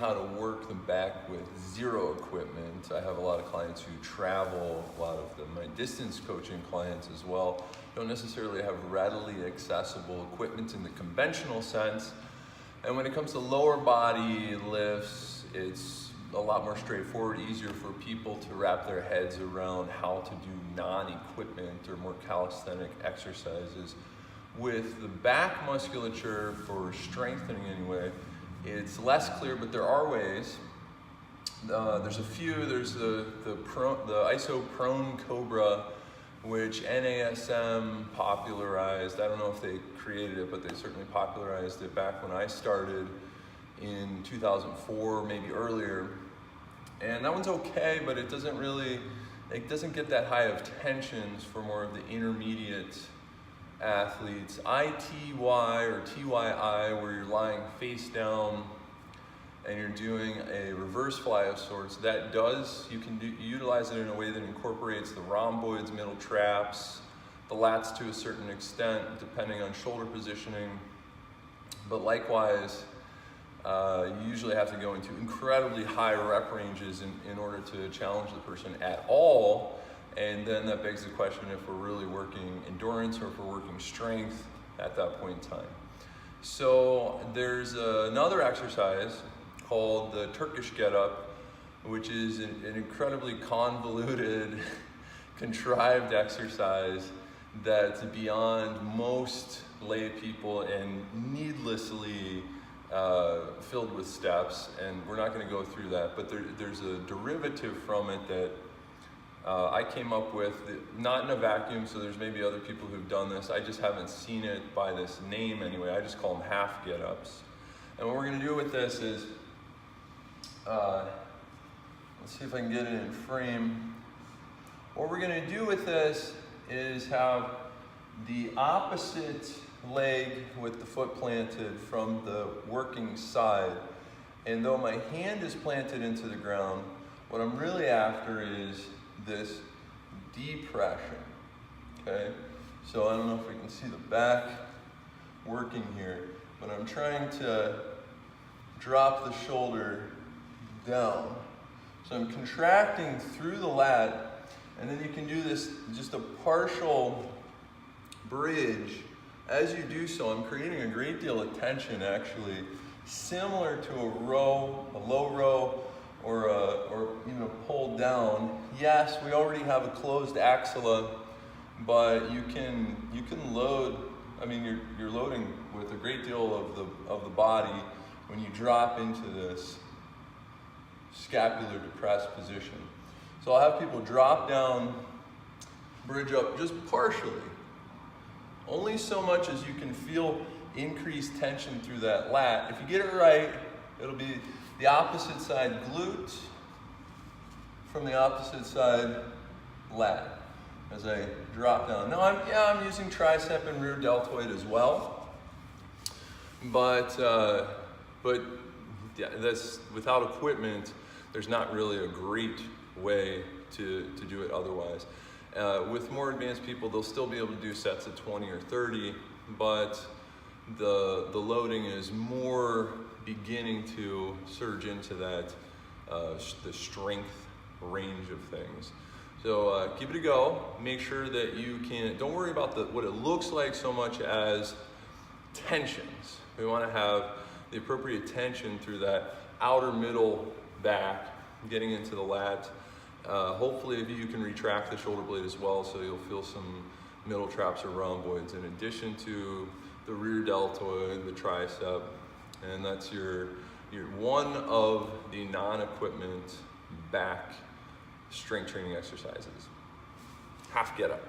how to work the back with zero equipment. I have a lot of clients who travel, a lot of them, my distance coaching clients as well, don't necessarily have readily accessible equipment in the conventional sense. And when it comes to lower body lifts, it's a lot more straightforward, easier for people to wrap their heads around how to do non-equipment or more calisthenic exercises. With the back musculature for strengthening anyway, it's less clear, but there are ways. There's a few. There's the ISO prone cobra, which NASM popularized. I don't know if they created it, but they certainly popularized it back when I started in 2004, maybe earlier. And that one's okay, but it doesn't get that high of tensions for more of the intermediate athletes. ITY or TYI, where you're lying face down and you're doing a reverse fly of sorts, you can utilize it in a way that incorporates the rhomboids, middle traps, the lats to a certain extent, depending on shoulder positioning. But likewise, you usually have to go into incredibly high rep ranges in order to challenge the person at all. And then that begs the question if we're really working endurance or if we're working strength at that point in time. So there's another exercise called the Turkish getup, which is an incredibly convoluted, contrived exercise that's beyond most lay people and needlessly filled with steps. And we're not going to go through that, but there's a derivative from it that I came up with, not in a vacuum, so there's maybe other people who've done this. I just haven't seen it by this name anyway. I just call them half get-ups. And what we're going to do with this is, let's see if I can get it in frame. What we're going to do with this is have the opposite leg with the foot planted from the working side. And though my hand is planted into the ground, what I'm really after is this depression, okay? So I don't know if we can see the back working here, but I'm trying to drop the shoulder down. So I'm contracting through the lat, and then you can do this, just a partial bridge. As you do so, I'm creating a great deal of tension, actually, similar to a row, a low row, or pulled down. Yes, we already have a closed axilla, but you can load. I mean, you're loading with a great deal of the body when you drop into this scapular depressed position. So I'll have people drop down, bridge up just partially, only so much as you can feel increased tension through that lat. If you get it right, it'll be the opposite side glute from the opposite side lat as I drop down. Now I'm using tricep and rear deltoid as well, but yeah, that's without equipment. There's not really a great way to do it otherwise. With more advanced people, they'll still be able to do sets of 20 or 30, but the loading is more beginning to surge into that the strength range of things. So give it a go. Make sure that you can, don't worry about what it looks like so much as tensions. We want to have the appropriate tension through that outer middle back, getting into the lat. Hopefully you can retract the shoulder blade as well, so you'll feel some middle traps or rhomboids in addition to the rear deltoid, the tricep, and that's your one of the non-equipment back strength training exercises. Half get up.